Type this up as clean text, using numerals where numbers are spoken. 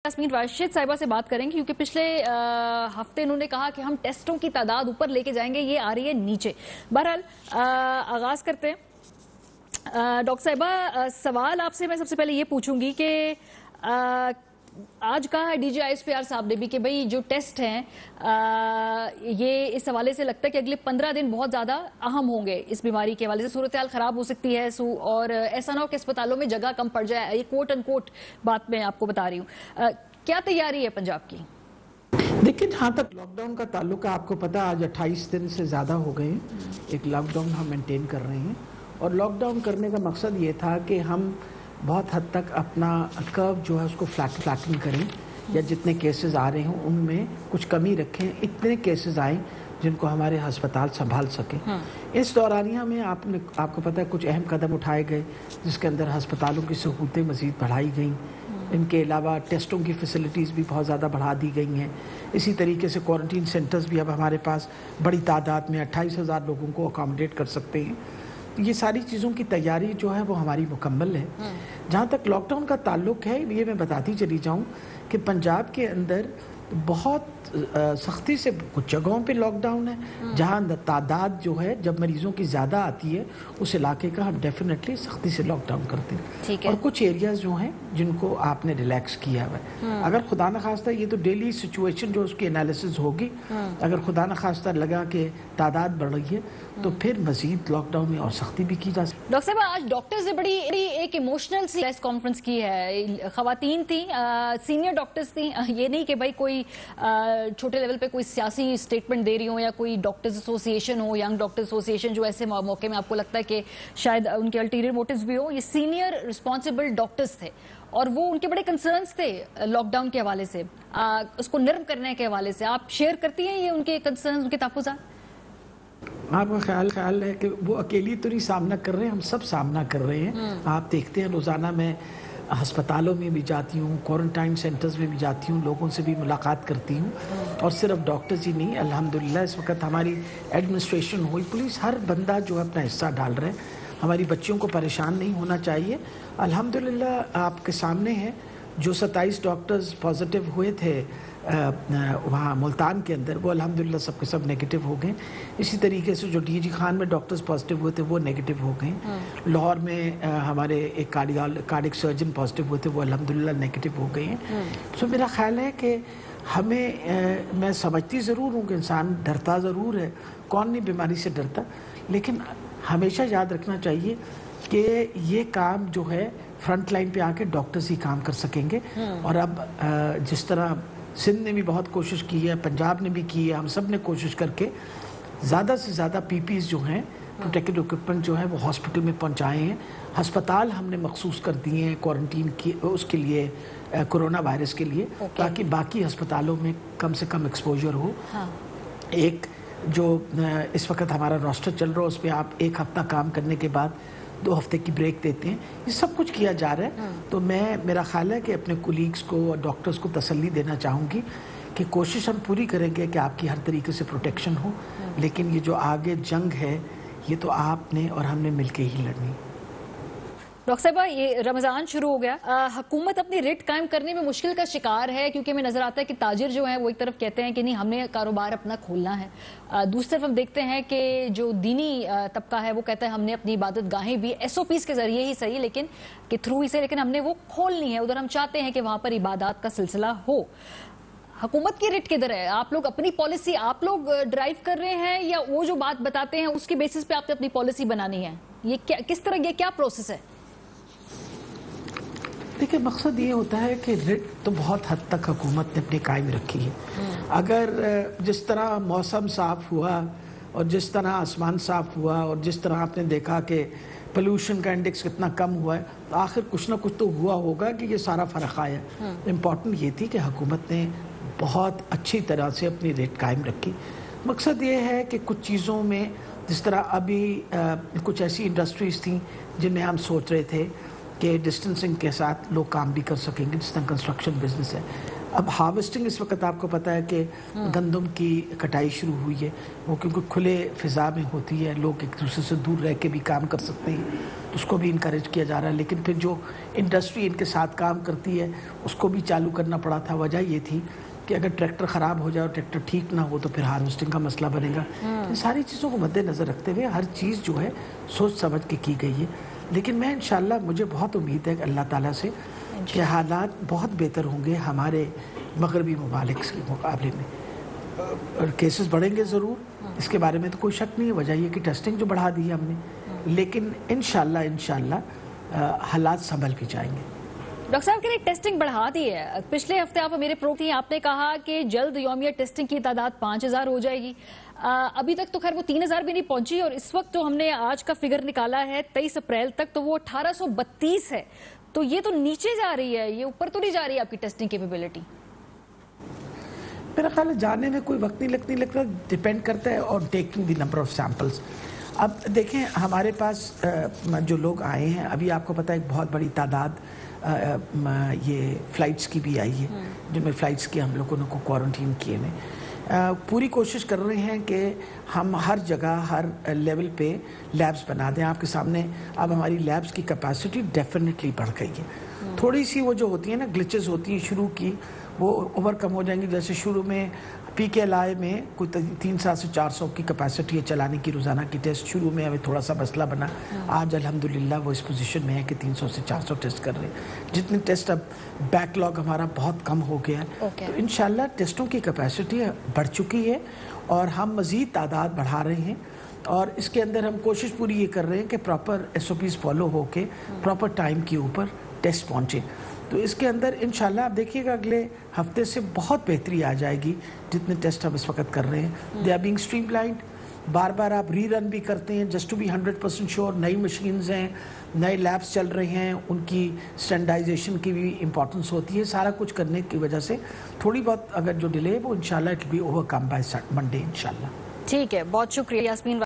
यास्मीन राशिद साहिबा से बात करेंगे क्योंकि पिछले हफ्ते इन्होंने कहा कि हम टेस्टों की तादाद ऊपर लेके जाएंगे, ये आ रही है नीचे। बहरहाल आगाज करते हैं। डॉक्टर साहिबा, सवाल आपसे मैं सबसे पहले ये पूछूंगी कि आज कहा है DGISPR साहब ने भी कि भाई जो टेस्ट हैं ये इस हवाले से लगता है कि अगले 15 दिन बहुत ज़्यादा अहम होंगे इस बीमारी के हवाले से। सूरत हाल ख़राब हो सकती है और ऐसा ना हो कि अस्पतालों में जगह कम पड़ जाए। ये कोट एंड कोट बात मैं आपको बता रही हूँ। क्या तैयारी है पंजाब की? देखिए, जहाँ तक लॉकडाउन का ताल्लुक है, आपको पता है आज 28 दिन से ज़्यादा हो गए हैं एक लॉकडाउन हम मेंटेन कर रहे हैं। और लॉकडाउन करने का मकसद ये था कि हम बहुत हद तक अपना कर्व जो है उसको फ्लैटन करें, या जितने केसेस आ रहे हों उनमें कुछ कमी रखें, इतने केसेस आए जिनको हमारे अस्पताल संभाल सकें। इस दौरानिया में आपको पता है कुछ अहम कदम उठाए गए, जिसके अंदर अस्पतालों की सहूलतें मज़ीद बढ़ाई गई। इनके अलावा टेस्टों की फैसिलिटीज़ भी बहुत ज़्यादा बढ़ा दी गई हैं। इसी तरीके से क्वारंटीन सेंटर्स भी अब हमारे पास बड़ी तादाद में 28,000 लोगों को अकोमोडेट कर सकते हैं। ये सारी चीज़ों की तैयारी जो है वो हमारी मुकम्मल है। जहाँ तक लॉकडाउन का ताल्लुक है, ये मैं बताती चली जाऊँ कि पंजाब के अंदर बहुत सख्ती से कुछ जगहों पे लॉकडाउन है, जहाँ तादाद जो है जब मरीजों की ज़्यादा आती है उस इलाके का हम डेफिनेटली सख्ती से लॉकडाउन करते हैं। और कुछ एरियाज जो हैं जिनको आपने रिलैक्स किया हुआ है। अगर खुदा न खास्ता, ये तो डेली सिचुएशन जो उसकी एनालिसिस होगी, अगर खुदा न खास्ता लगा कि तादाद बढ़ रही है तो फिर मजीद लॉकडाउन में और सख्ती भी की जा सकती। डॉक्टर साहब, आज डॉक्टर्स ने बड़ी एक इमोशनल सी प्रेस कॉन्फ्रेंस की है। खवातीन थी, सीनियर डॉक्टर्स थी। ये नहीं कि भाई कोई छोटे लेवल पे कोई सियासी स्टेटमेंट दे रही हो या कोई डॉक्टर्स एसोसिएशन हो, यंग डॉक्टर एसोसिएशन, जो ऐसे मौके में आपको लगता है कि शायद उनके अल्टीरियर मोटिव्स भी हो। ये सीनियर रिस्पॉन्सिबल डॉक्टर्स थे और वो उनके बड़े कंसर्न्स थे लॉकडाउन के हवाले से, उसको नर्म करने के हवाले से। आप शेयर करती हैं ये उनके कंसर्न्स, उनके तहफ़्फ़ुज़ात? आपका ख्याल है कि वो अकेली तो नहीं सामना कर रहे हैं, हम सब सामना कर रहे हैं। आप देखते हैं रोज़ाना मैं अस्पतालों में भी जाती हूँ, क्वारंटाइन सेंटर्स में भी जाती हूँ, लोगों से भी मुलाकात करती हूँ। और सिर्फ डॉक्टर्स ही नहीं, अल्हम्दुलिल्लाह इस वक्त हमारी एडमिनिस्ट्रेशन हुई, पुलिस, हर बंदा जो है अपना हिस्सा डाल रहे हैं। हमारी बच्चियों को परेशान नहीं होना चाहिए। अल्हम्दुलिल्लाह आपके सामने है, जो 27 डॉक्टर्स पॉजिटिव हुए थे वहाँ मुल्तान के अंदर, वो अल्हम्दुलिल्लाह सबके सब नेगेटिव हो गए। इसी तरीके से जो DG खान में डॉक्टर्स पॉजिटिव हुए थे वो नेगेटिव हो गए। लाहौर में हमारे एक कार्डिक सर्जन पॉजिटिव हुए थे, वो अल्हम्दुलिल्लाह नेगेटिव हो गए हैं। तो मेरा ख्याल है कि हमें मैं समझती ज़रूर हूँ कि इंसान डरता ज़रूर है, कौन नहीं बीमारी से डरता, लेकिन हमेशा याद रखना चाहिए कि ये काम जो है फ्रंट लाइन पे आके डॉक्टर्स ही काम कर सकेंगे। और अब जिस तरह सिंध ने भी बहुत कोशिश की है, पंजाब ने भी की है, हम सब ने कोशिश करके ज़्यादा से ज़्यादा PPEs जो हैं, प्रोटेक्टिव इक्विपमेंट जो है वो हॉस्पिटल में पहुंचाए हैं। अस्पताल हमने मखसूस कर दिए हैं क्वारंटीन की, उसके लिए, कोरोना वायरस के लिए, ताकि बाकी अस्पतालों में कम से कम एक्सपोजर हो। एक जो इस वक्त हमारा रोस्टर चल रहा है, उस पर आप एक हफ्ता काम करने के बाद 2 हफ्ते की ब्रेक देते हैं। ये सब कुछ किया जा रहा है। तो मेरा ख्याल है कि अपने कोलीग्स को और डॉक्टर्स को तसल्ली देना चाहूँगी कि कोशिश हम पूरी करेंगे कि आपकी हर तरीके से प्रोटेक्शन हो, लेकिन ये जो आगे जंग है ये तो आपने और हमने मिलके ही लड़नी। डॉक्टर साहिबा, ये रमज़ान शुरू हो गया, हुकूमत अपनी रेट कायम करने में मुश्किल का शिकार है, क्योंकि हमें नज़र आता है कि ताजिर जो है वो एक तरफ कहते हैं कि नहीं, हमने कारोबार अपना खोलना है। दूसरी तरफ हम देखते हैं कि जो दीनी तबका है वो कहता है हमने अपनी इबादत गाहें भी SOPs के ज़रिए ही सही, लेकिन के थ्रू ही से, लेकिन हमने वो खोलनी है। उधर हम चाहते हैं कि वहाँ पर इबादत का सिलसिला हो। हुकूमत की रेट किधर है? आप लोग अपनी पॉलिसी आप लोग ड्राइव कर रहे हैं, या वो जो बात बताते हैं उसकी बेसिस पे आपने अपनी पॉलिसी बनानी है? ये किस तरह, ये क्या प्रोसेस है? देखिए, मकसद ये होता है कि रेट तो बहुत हद तक हुकूमत ने अपनी कायम रखी है। अगर जिस तरह मौसम साफ हुआ और जिस तरह आसमान साफ हुआ और जिस तरह आपने देखा कि पोल्यूशन का इंडेक्स कितना कम हुआ है, तो आखिर कुछ ना कुछ तो हुआ होगा कि ये सारा फ़र्क आया। इम्पॉर्टेंट ये थी कि हुकूमत ने बहुत अच्छी तरह से अपनी रेट कायम रखी। मकसद ये है कि कुछ चीज़ों में, जिस तरह अभी कुछ ऐसी इंडस्ट्रीज़ थी जिनमें हम सोच रहे थे कि डिस्टेंसिंग के साथ लोग काम भी कर सकेंगे, जिस तरह कंस्ट्रक्शन बिजनेस है, اب ہارویسٹنگ اس وقت آپ کو پتا ہے کہ گندم کی کٹائی شروع ہوئی ہے، وہ کیونکہ کھلے فضا میں ہوتی ہے، لوگ ایک دوسرے سے دور رہ کے بھی کام کر سکتے ہیں، اس کو بھی انکریج کیا جا رہا ہے، لیکن پھر جو انڈسٹری ان کے ساتھ کام کرتی ہے اس کو بھی چالو کرنا پڑا تھا۔ وجہ یہ تھی کہ اگر ٹریکٹر خراب ہو جائے اور ٹریکٹر ٹھیک نہ ہو تو پھر ہارویسٹنگ کا مسئلہ بنے گا۔ ان ساری چیزوں کو مد نظر رکھتے ہوئے ہر چیز جو ہے سوچ سمجھ کے کی گئی ہے، لیکن میں انشاءاللہ مجھے بہت امید ہے کہ اللہ تعالیٰ سے کہ حالات بہت بہتر ہوں گے ہمارے مغربی ممالک کے مقابلے میں۔ کیسز بڑھیں گے ضرور، اس کے بارے میں تو کوئی شک نہیں ہے، وجہ یہ کہ ٹیسٹنگ جو بڑھا دی ہے ہم نے، لیکن انشاءاللہ حالات سنبھل بھی جائیں گے۔ ڈاکٹر صاحب کہ ٹیسٹنگ بڑھا دی ہے، پچھلے ہفتے آپ میرے پروگرام تھی، آپ نے کہا کہ جلد یومیہ ٹیسٹنگ کی تعداد 5000 ہو جائے گی، ابھی تک تو خیر وہ 3000 بھی نہیں پہنچی، اور اس وقت جو ہم نے آج کا فگر نکالا ہے 23 اپریل تک تو وہ 1832 ہے، تو یہ تو نیچے جا رہی ہے، یہ اوپر تو نہیں جا رہی ہے آپ کی ٹیسٹنگ کیپیبلٹی؟ میرا خیال ہے جانے میں کوئی وقت نہیں لگتا، ڈیپینڈ کرتا ہے اور taking the number of samples. اب دیکھیں ہمارے پاس جو لوگ آئے ہیں، ابھی آپ کو پتہ ہے ایک بہت بڑی تعداد یہ فلائٹس کی بھی آئی ہے، جن میں فلائٹس کی ہم لوگوں کو کوارنٹین کیے ہوئے، پوری کوشش کر رہے ہیں کہ ہم ہر جگہ ہر لیول پہ لیبز بنا دیں۔ آپ کے سامنے اب ہماری لیبز کی کیپیسٹی ڈیفینیٹلی بڑھ گئی ہے، تھوڑی سی وہ جو ہوتی ہیں نا گلچز ہوتی ہیں شروع کی، وہ اوور کم ہو جائیں گی۔ جیسے شروع میں پی کے ایل آئی میں کوئی 300 سے 400 کی کیپیسٹی ہے چلانے کی روزانہ کی ٹیسٹ، شروع میں ہمیں تھوڑا سا مسئلہ بنا، آج الحمدللہ وہ اس پوزیشن میں ہے کہ 300 سے 400 ٹیسٹ کر رہے ہیں، جتنے ٹیسٹ اب بیک لاگ ہمارا بہت کم ہو گیا ہے، تو انشاءاللہ ٹیسٹوں کی کیپیسٹی بڑھ چکی ہے اور ہم مزید تعداد بڑھا رہے ہیں، اور اس کے اندر ہم کوشش پوری یہ کر رہے ہیں کہ proper S O Ps follow ہو کے پراپر ٹائم کے اوپر ٹیسٹ پہنچے۔ تو اس کے اندر انشاءاللہ آپ دیکھیے گا اگلے ہفتے سے بہت بہتری آ جائے گی، جتنے ٹیسٹ ہم اس وقت کر رہے ہیں دے آر بینگ اسٹریم لائنڈ، بار بار آپ ری رن بھی کرتے ہیں جسٹ ٹو بی 100% شیور، نئی مشینز ہیں، نئے لیبس چل رہے ہیں، ان کی اسٹینڈرڈائزیشن کی بھی امپورٹنس ہوتی ہے، سارا کچھ کرنے کی وجہ سے تھوڑی بہت اگر جو ڈیلے ہے وہ انشاءاللہ it will be over come by Monday انشاءاللہ۔ ٹھیک ہے، بہت شکریہ یاسمین۔